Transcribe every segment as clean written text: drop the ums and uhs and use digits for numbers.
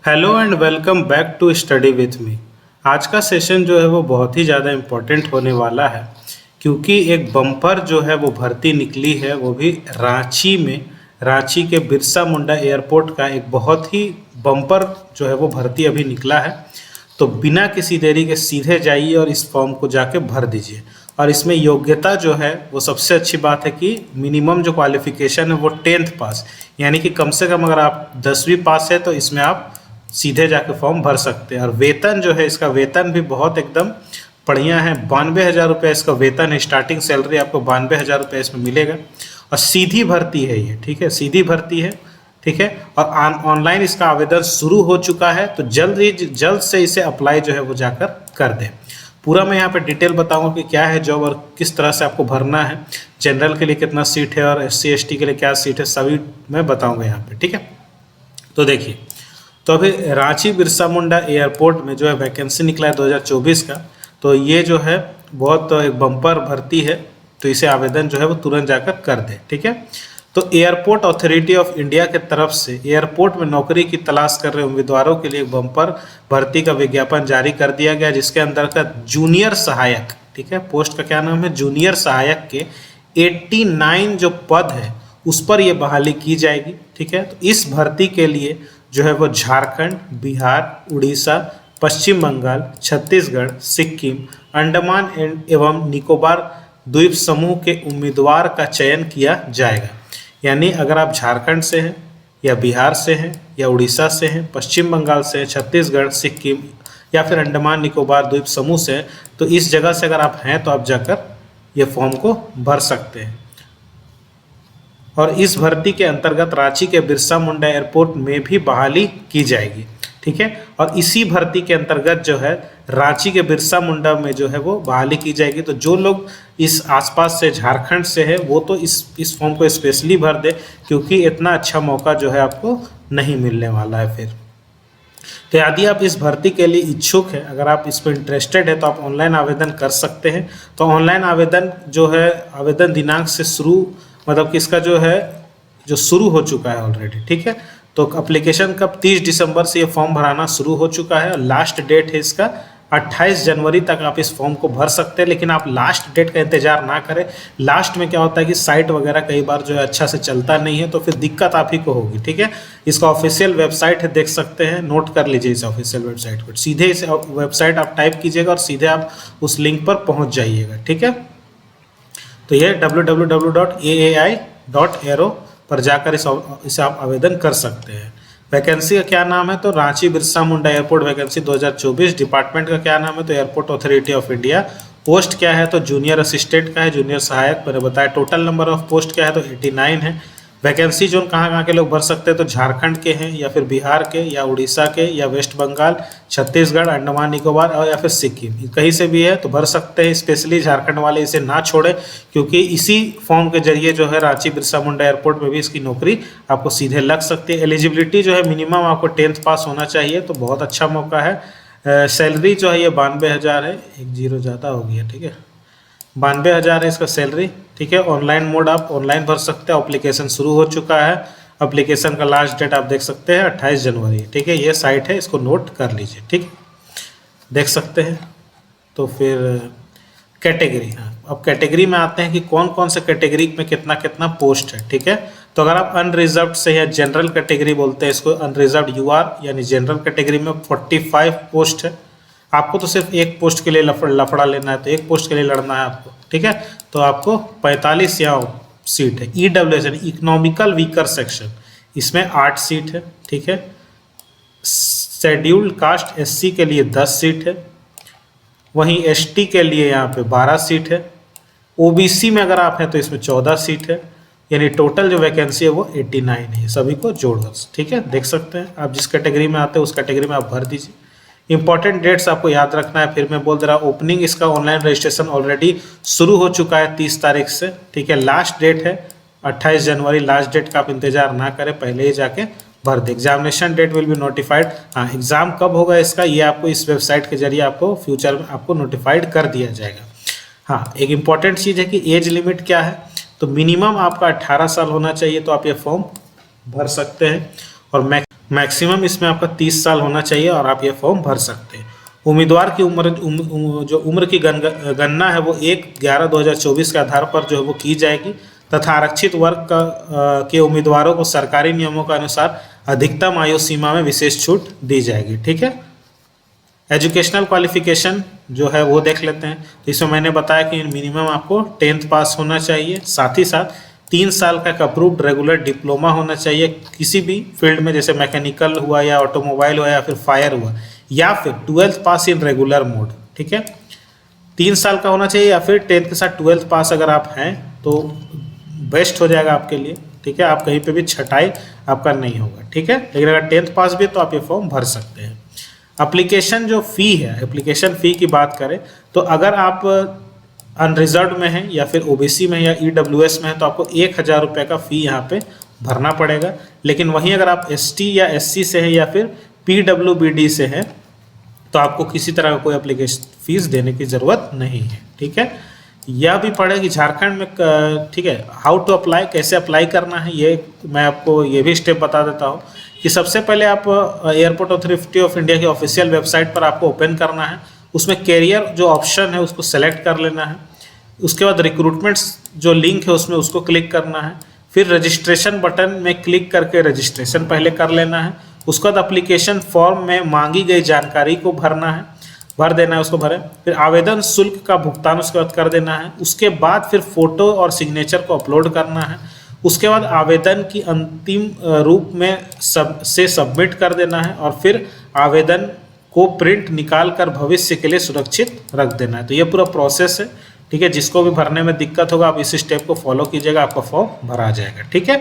Hello and welcome back to study with me. आज का session जो है वो बहुत ही ज़्यादा इम्पोर्टेंट होने वाला है क्योंकि एक बम्पर जो है वो भर्ती निकली है, वो भी रांची में। रांची के बिरसा मुंडा एयरपोर्ट का एक बहुत ही बम्पर जो है वो भर्ती अभी निकला है। तो बिना किसी देरी के सीधे जाइए और इस फॉर्म को जाके भर दीजिए। और इसमें योग्यता जो है वो सबसे अच्छी बात है कि मिनिमम जो क्वालिफिकेशन है वो 10th पास, यानी कि कम से कम अगर आप 10वीं पास है तो इसमें आप सीधे जाके फॉर्म भर सकते हैं। और वेतन जो है, इसका वेतन भी बहुत एकदम बढ़िया है। 92,000 रुपये इसका वेतन है। स्टार्टिंग सैलरी आपको 92,000 रुपये इसमें मिलेगा। और सीधी भर्ती है ये, ठीक है, सीधी भर्ती है, ठीक है। और ऑनलाइन इसका आवेदन शुरू हो चुका है, तो जल्द से इसे अप्लाई जो है वो जाकर कर दें। पूरा मैं यहाँ पे डिटेल बताऊंगा कि क्या है जॉब और किस तरह से आपको भरना है। जनरल के लिए कितना सीट है और SC ST के लिए क्या सीट है, सभी मैं बताऊंगा यहाँ पे, ठीक है। तो देखिए, तो अभी रांची बिरसा मुंडा एयरपोर्ट में जो है वैकेंसी निकला है 2024 का। तो ये जो है बहुत एक बम्पर भर्ती है, तो इसे आवेदन जो है वो तुरंत जाकर कर दे, ठीक है। तो एयरपोर्ट अथॉरिटी ऑफ इंडिया के तरफ से एयरपोर्ट में नौकरी की तलाश कर रहे उम्मीदवारों के लिए एक बम्पर भर्ती का विज्ञापन जारी कर दिया गया, जिसके अंदर का जूनियर सहायक, ठीक है, पोस्ट का क्या नाम है, जूनियर सहायक के 89 जो पद है उस पर ये बहाली की जाएगी, ठीक है। तो इस भर्ती के लिए जो है वो झारखंड, बिहार, उड़ीसा, पश्चिम बंगाल, छत्तीसगढ़, सिक्किम, अंडमान एवं निकोबार द्वीप समूह के उम्मीदवार का चयन किया जाएगा। यानी अगर आप झारखंड से हैं या बिहार से हैं या उड़ीसा से हैं, पश्चिम बंगाल से हैं, छत्तीसगढ़, सिक्किम या फिर अंडमान निकोबार द्वीप समूह से हैं, तो इस जगह से अगर आप हैं तो आप जाकर ये फॉर्म को भर सकते हैं। और इस भर्ती के अंतर्गत रांची के बिरसा मुंडा एयरपोर्ट में भी बहाली की जाएगी, ठीक है। और इसी भर्ती के अंतर्गत जो है रांची के बिरसा मुंडा में जो है वो बहाली की जाएगी। तो जो लोग इस आसपास से, झारखंड से है, वो तो इस फॉर्म को स्पेशली भर दे, क्योंकि इतना अच्छा मौका जो है आपको नहीं मिलने वाला है फिर। तो यदि आप इस भर्ती के लिए इच्छुक हैं, अगर आप इस पर इंटरेस्टेड है, तो आप ऑनलाइन आवेदन कर सकते हैं। तो ऑनलाइन आवेदन जो है, आवेदन दिनांक से शुरू, मतलब कि इसका जो है जो शुरू हो चुका है ऑलरेडी, ठीक है। तो एप्लीकेशन कब 30 दिसंबर से ये फॉर्म भराना शुरू हो चुका है। लास्ट डेट है इसका 28 जनवरी तक आप इस फॉर्म को भर सकते हैं। लेकिन आप लास्ट डेट का इंतजार ना करें। लास्ट में क्या होता है कि साइट वगैरह कई बार जो है अच्छा से चलता नहीं है, तो फिर दिक्कत आप ही को होगी, ठीक है। इसका ऑफिशियल वेबसाइट है, देख सकते हैं, नोट कर लीजिए इस ऑफिशियल वेबसाइट को। सीधे इस वेबसाइट आप टाइप कीजिएगा और सीधे आप उस लिंक पर पहुँच जाइएगा, ठीक है। तो ये www.aai.aero पर जाकर इसे आप आवेदन कर सकते हैं। वैकेंसी का क्या नाम है, तो Ranchi Birsa Munda airport vacancy 2024। Department का क्या नाम है, तो airport authority of India. Post क्या है, तो जूनियर असिस्टेंट का है, जूनियर सहायक मैंने बताया। टोटल नंबर ऑफ पोस्ट क्या है, तो 89 है। वैकेंसी जोन कहाँ के लोग भर सकते हैं, तो झारखंड के हैं या फिर बिहार के या उड़ीसा के या वेस्ट बंगाल, छत्तीसगढ़, अंडमान निकोबार और या फिर सिक्किम, कहीं से भी है तो भर सकते हैं। स्पेशली झारखंड वाले इसे ना छोड़ें, क्योंकि इसी फॉर्म के जरिए जो है रांची बिरसा मुंडा एयरपोर्ट में भी इसकी नौकरी आपको सीधे लग सकती है। एलिजिबिलिटी जो है मिनिमम आपको 10th पास होना चाहिए, तो बहुत अच्छा मौका है। सैलरी जो है ये 92,000 है, एक जीरो ज़्यादा हो गया, ठीक है, 92,000 है इसका सैलरी, ठीक है। ऑनलाइन मोड आप ऑनलाइन भर सकते हैं। एप्लीकेशन शुरू हो चुका है। एप्लीकेशन का लास्ट डेट आप देख सकते हैं 28 जनवरी, ठीक है। ये साइट है, इसको नोट कर लीजिए, ठीक, देख सकते हैं। तो फिर कैटेगरी, हाँ, अब कैटेगरी में आते हैं कि कौन कौन से कैटेगरी में कितना कितना पोस्ट है, ठीक है। तो अगर आप अनरिजर्व से या जनरल कैटेगरी बोलते हैं इसको, अनरिजर्व UR यानी जनरल कैटेगरी में 45 पोस्ट है। आपको तो सिर्फ एक पोस्ट के लिए लफड़ा लेना है, तो एक पोस्ट के लिए लड़ना है आपको, ठीक है। तो आपको 45 यहाँ सीट है। EWS यानी इकोनॉमिकल वीकर सेक्शन, इसमें 8 सीट है, ठीक है। शेड्यूल्ड कास्ट SC के लिए 10 सीट है। वहीं ST के लिए यहाँ पे 12 सीट है। OBC में अगर आप हैं तो इसमें 14 सीट है। यानी टोटल जो वैकेंसी है वो 89 है, सभी को जोड़कर, ठीक है। देख सकते हैं आप जिस कैटेगरी में आते हैं उस कैटेगरी में आप भर दीजिए। इंपॉर्टेंट डेट्स आपको याद रखना है, फिर मैं बोल दे रहा हूँ। ओपनिंग इसका ऑनलाइन रजिस्ट्रेशन ऑलरेडी शुरू हो चुका है 30 तारीख से, ठीक है। लास्ट डेट है 28 जनवरी। लास्ट डेट का आप इंतजार ना करें, पहले ही जाके भर दे। Examination date will be notified. हाँ, एग्जाम कब होगा इसका, ये आपको इस वेबसाइट के जरिए आपको फ्यूचर में आपको नोटिफाइड कर दिया जाएगा। हाँ, एक इम्पॉर्टेंट चीज़ है कि एज लिमिट क्या है, तो मिनिमम आपका 18 साल होना चाहिए, तो आप ये फॉर्म भर सकते हैं। और मैक्सिमम इसमें आपका 30 साल होना चाहिए और आप ये फॉर्म भर सकते हैं। उम्मीदवार की उम्र जो उम्र की गणना है वो 1/11/2024 के आधार पर जो है वो की जाएगी तथा आरक्षित वर्ग के उम्मीदवारों को सरकारी नियमों के अनुसार अधिकतम आयु सीमा में विशेष छूट दी जाएगी। ठीक है। एजुकेशनल क्वालिफिकेशन जो है वो देख लेते हैं। तो इसमें मैंने बताया कि मिनिमम आपको 10th पास होना चाहिए, साथ ही साथ 3 साल का एक अप्रूव्ड रेगुलर डिप्लोमा होना चाहिए किसी भी फील्ड में, जैसे मैकेनिकल हुआ या ऑटोमोबाइल हुआ या फिर फायर हुआ, या फिर 12th pass in regular mode. ठीक है, 3 साल का होना चाहिए या फिर 10th के साथ 12th पास अगर आप हैं तो बेस्ट हो जाएगा आपके लिए। ठीक है, आप कहीं पे भी छटाई आपका नहीं होगा। ठीक है, लेकिन अगर 10th पास भी तो आप ये फॉर्म भर सकते हैं। एप्लीकेशन जो फ़ी है, एप्लीकेशन फ़ी की बात करें तो अगर आप अनरिजर्व में हैं या फिर ओबीसी में या ईडब्ल्यूएस में है तो आपको 1000 रुपये का फ़ी यहाँ पे भरना पड़ेगा। लेकिन वहीं अगर आप एसटी या एससी से हैं या फिर पीडब्ल्यूबीडी से हैं तो आपको किसी तरह का कोई एप्लीकेशन फीस देने की ज़रूरत नहीं है। ठीक है, यह भी पढ़े कि झारखंड में, ठीक है, हाउ टू अप्लाई, कैसे अप्लाई करना है, ये मैं आपको ये भी स्टेप बता देता हूँ कि सबसे पहले आप एयरपोर्ट अथॉरिटी ऑफ इंडिया की ऑफिशियल वेबसाइट पर आपको ओपन करना है। उसमें कैरियर जो ऑप्शन है उसको सेलेक्ट कर लेना है। उसके बाद रिक्रूटमेंट्स जो लिंक है उसमें उसको क्लिक करना है। फिर रजिस्ट्रेशन बटन में क्लिक करके रजिस्ट्रेशन पहले कर लेना है। उसके बाद एप्लीकेशन फॉर्म में मांगी गई जानकारी को भरना है, भर देना है, उसको भरें। फिर आवेदन शुल्क का भुगतान उसके बाद कर देना है। उसके बाद फिर फोटो और सिग्नेचर को अपलोड करना है। उसके बाद आवेदन की अंतिम रूप में सबमिट कर देना है और फिर आवेदन को प्रिंट निकाल कर भविष्य के लिए सुरक्षित रख देना है। तो ये पूरा प्रोसेस है। ठीक है, जिसको भी भरने में दिक्कत होगा आप इस स्टेप को फॉलो कीजिएगा, आपका फॉर्म भरा जाएगा। ठीक है,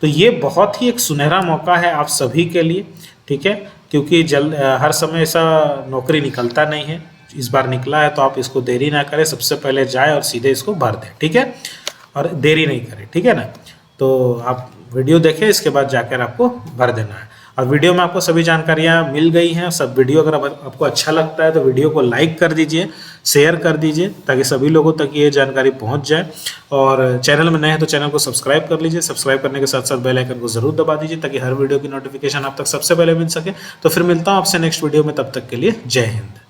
तो ये बहुत ही एक सुनहरा मौका है आप सभी के लिए। ठीक है, क्योंकि हर समय ऐसा नौकरी निकलता नहीं है, इस बार निकला है तो आप इसको देरी ना करें, सबसे पहले जाए और सीधे इसको भर दें। ठीक है, और देरी नहीं करें। ठीक है ना, तो आप वीडियो देखें, इसके बाद जाकर आपको भर देना है। और वीडियो में आपको सभी जानकारियाँ मिल गई हैं। सब वीडियो अगर आपको अच्छा लगता है तो वीडियो को लाइक कर दीजिए, शेयर कर दीजिए ताकि सभी लोगों तक ये जानकारी पहुंच जाए। और चैनल में नए हैं तो चैनल को सब्सक्राइब कर लीजिए। सब्सक्राइब करने के साथ साथ बेल आइकन को जरूर दबा दीजिए ताकि हर वीडियो की नोटिफिकेशन आप तक सबसे पहले मिल सके। तो फिर मिलता हूँ आपसे नेक्स्ट वीडियो में, तब तक के लिए जय हिंद।